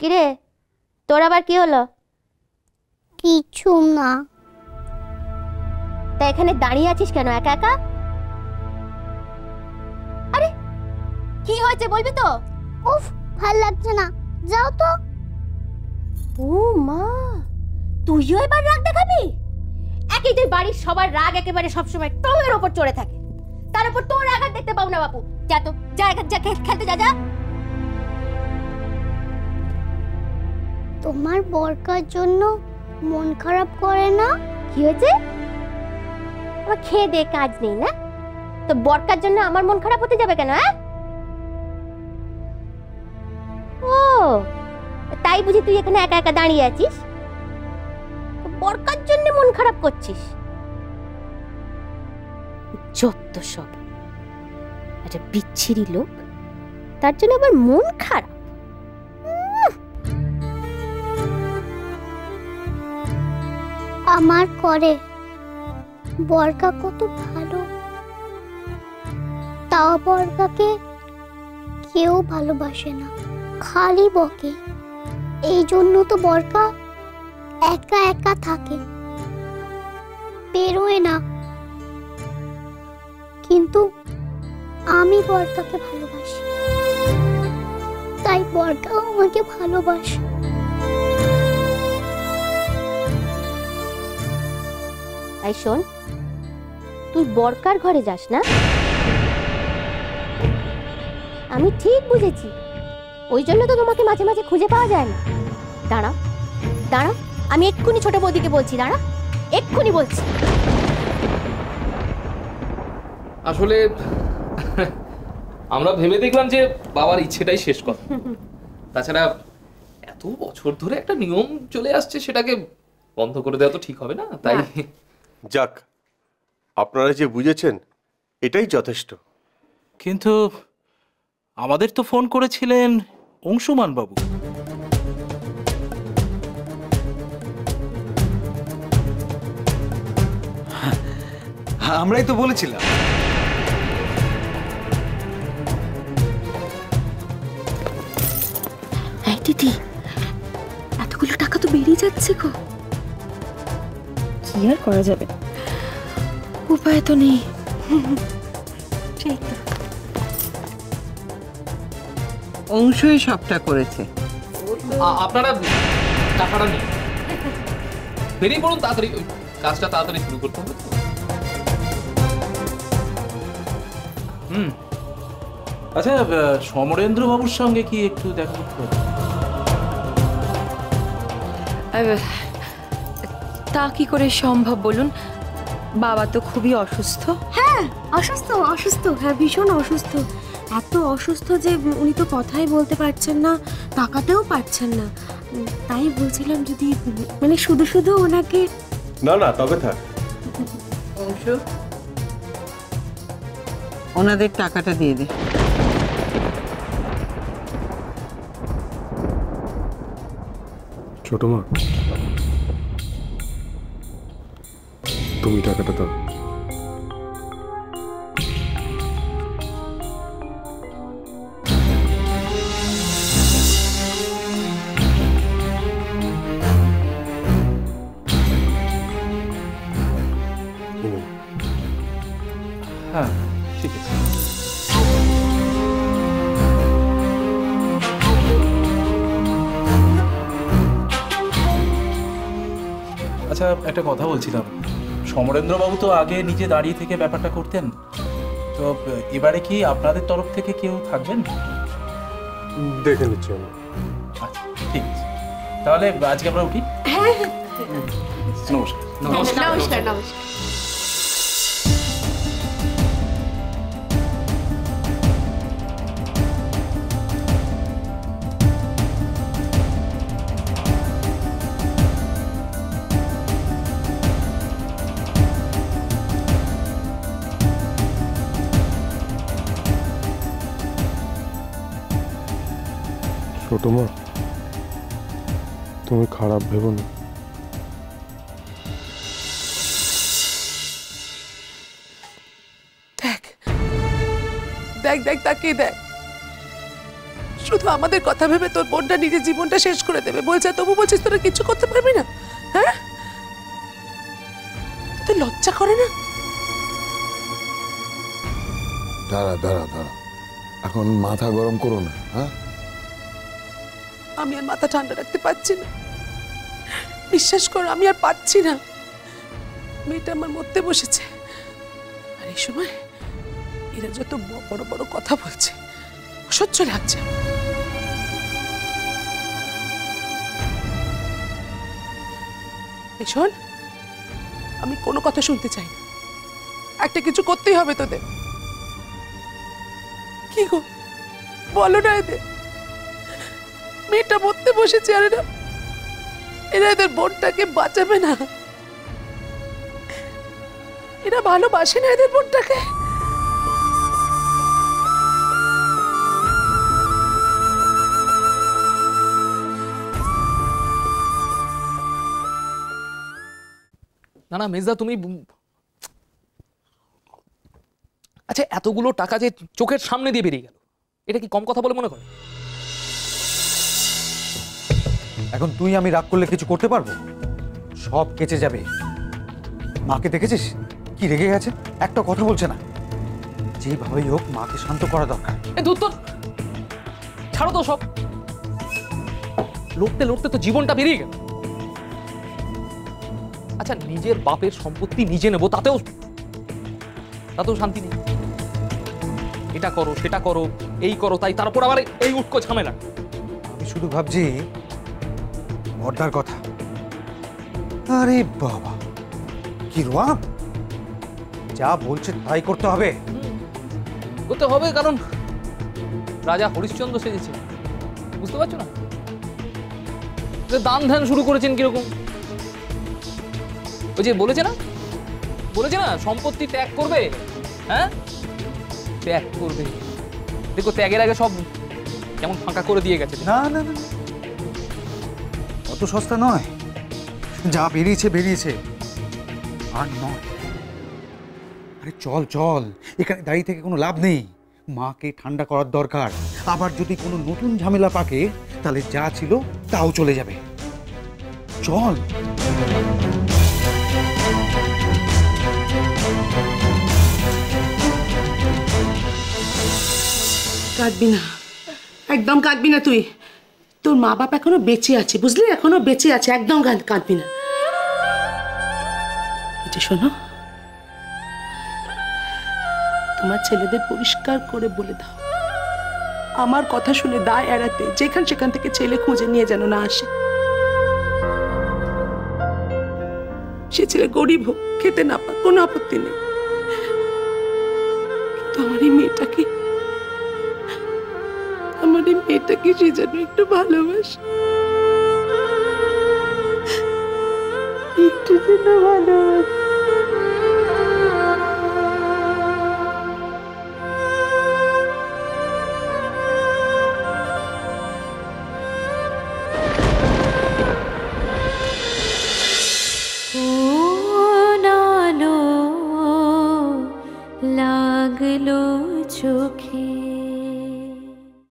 কিরে, তোর আবার কি হলো? কিছু না। তা এখানে দাঁড়িয়ে আছিস কেন একা একা? আরে কি হয়েছে বলবি তো? উফ, ভাল লাগছে না, যাও তো। ও মা, তুইও এবার রাগ দেখাবি? একই তুই বাড়ির সবার রাগ একেবারে সবসময় টমের ওপর চড়ে থাকে, তার উপর তোর রাগ দেখতে পাও না বাপু। যা তো, যা যা খেলতে যা যা। তোমার বরকার জন্য মন খারাপ করে না? কি হয়েছে? আমার খেয়ে দে কাজ নেই না, তো বরকার জন্য আমার মন খারাপ হতে যাবে কেন? ও তাই বুঝি তুই এখানে একা একা দাঁড়িয়ে আছিস, বরকার জন্য মন খারাপ করছিস? যত সব, একটা বিচ্ছিরি লোক, তার জন্য আবার মন খারাপ। আমার করে, বরকা কত ভালো, তাও বরকাকে কেউ ভালোবাসে না, খালি বকে। এই জন্য তো বরকা একা একা থাকে, বেরোয় না। কিন্তু আমি বরকাকে ভালোবাসি, তাই বরকাও আমাকে ভালোবাসে। তাই শোন, তুই বরকার ঘরে যাস না। আমি ঠিক বুঝেছি, ওই জন্য তো তোমাকে মাঝে মাঝে খুঁজে পাওয়া যায় না। দাঁড়া দাঁড়া, আমি এক্ষুনি ছোট বৌদিকে বলছি, দাঁড়া, এক্ষুনি বলছি। আসলে আমরা ভেবে দেখলাম যে বাবার ইচ্ছেটাই শেষ কথা। তাছাড়া এত বছর ধরে একটা নিয়ম চলে আসছে, সেটাকে বন্ধ করে দেওয়া তো ঠিক হবে না, তাই। যাক, আপনারা যে বুঝেছেন এটাই যথেষ্ট। কিন্তু আমাদের তো ফোন করেছিলেন অংশুমান বাবু। আমরাই তো বলেছিলাম। এই দিদি, এতগুলো টাকা তো বেরিয়ে যাচ্ছে গো। কি আর করা যাবে, উপায় তো নেই। সেই তো, অংশই সবটা করেছে। আপনারা টাকাটা নিন, বেরিয়ে পড়ুন তাড়াতাড়ি, ওই কাজটা তাড়াতাড়ি শুরু করতে হবে। আচ্ছা, সমরেন্দ্র বাবুর সঙ্গে কি একটু দেখা করতে হবে? তা কি করে সম্ভব বলুন, বাবা তো খুবই অসুস্থ। হ্যাঁ অসুস্থ, অসুস্থ, হ্যাঁ ভীষণ অসুস্থ। এত অসুস্থ যে উনি তো কথাই বলতে পারছেন না, তাকাতেও পারছেন না। তাই বলছিলাম যদি মানে শুধু শুধু ওনাকে। না না, তবে থাক। অংশ, ওনাদের টাকাটা দিয়ে দে। ছোট মা, তুমি টাকাটা দাও। হ্যাঁ ঠিক আছে। আচ্ছা, একটা কথা বলছিলাম, সমরেন্দ্রবাবু তো আগে নিজে দাঁড়িয়ে থেকে ব্যাপারটা করতেন, তো এবারে কি আপনাদের তরফ থেকে কেউ থাকবেন? দেখে নিচ্ছি আমি। আচ্ছা ঠিক আছে, তাহলে আজকে আমরা উঠি। নমস্কার। নমস্কার নমস্কার নমস্কার। ছোট মা, তুমি খারাপ ভেবো না। দেখ দেখ দেখ, তাকিয়ে দেখ, শুধু আমাদের কথা ভেবে তোর বোনটা নিজের জীবনটা শেষ করে দেবে বলছে, তবু বলছিস তোরা কিছু করতে পারবি না? হ্যাঁ, তোদের লজ্জা করে না? দাঁড়া দাঁড়া দাঁড়া, এখন মাথা গরম করো না। হ্যাঁ, আমি আর মাথা ঠান্ডা রাখতে পারছি না, বিশ্বাস করো আমি আর পাচ্ছি না। মেয়েটা আমার মরতে বসেছে, আর এই সময় এরা যত বড় বড় কথা বলছে, অসহ্য লাগছে। এই শোন, আমি কোনো কথা শুনতে চাই না, একটা কিছু করতেই হবে তোদের। কি গো বলো না, এদের মেয়েটা মরতে বসেছে আর এরা এদের বোনটাকে বাঁচাবে না? এরা ভালোবাসে না এদের বোনটাকে? না না মেজদা, তুমি আচ্ছা এতগুলো টাকা যে চোখের সামনে দিয়ে বেরিয়ে গেল, এটা কি কম কথা বলে মনে করে? এখন তুই আমি রাগ করলে কিছু করতে পারবো? সব কেচে যাবে। মাকে দেখেছিস কি রেগে গেছে, একটা কথা বলছে না। যেভাবেই হোক মাকে শান্ত করা দরকার। দূর তো, ছাড়ো তো সব, লড়তে লড়তে তো জীবনটা বেরিয়ে গেল। আচ্ছা নিজের বাপের সম্পত্তি নিজে নেবো, তাতেও শান্তি নেই। এটা করো সেটা করো, এই করো তাই, তারপর আবার এই উটকো ঝামেলা। আমি শুধু ভাবছি বর্দার কথা। আরে বাবা, কি রোয়াব, যা বলছে তাই করতে হবে। করতে হবে, কারণ রাজা হরিশ্চন্দ্র সেজেছে, বুঝতে পারছো না? দান ধ্যান শুরু করেছেন কিরকম, ওই যে বলেছে না সম্পত্তি ত্যাগ করবে। হ্যাঁ, ত্যাগ করবে, দেখো ত্যাগের আগে সব কেমন ফাঁকা করে দিয়ে গেছে। না না না, অত সস্তা নয়, যা বেরিয়েছে বেরিয়েছে, আর নয়। আরে চল চল, এখানে দাঁড়িয়ে থেকে কোনো লাভ নেই। মাকে ঠান্ডা করার দরকার। আবার যদি কোনো নতুন ঝামেলা পাকে, তাহলে যা ছিল তাও চলে যাবে। চল। কাঁদবি না, একদম কাঁদবি না তুই। তোর মা বাপ এখনো বেঁচে আছে, বুঝলি, এখনো বেঁচে আছে, একদম কাঁদবি না। এটা শোনো, তোমার ছেলেদের পরিষ্কার করে বলে দাও, আমার কথা শুনে দায় এড়াতে সেখান থেকে ছেলে খুঁজে নিয়ে যেন না আসে। সে ছেলে গরিব হোক, খেতে না পাক, কোনো আপত্তি নেই, কিন্তু আমার এই মেয়েটাকে সে যেন একটু ভালোবাসে, একটু যেন ভালোবাসে। লাগলো চোখ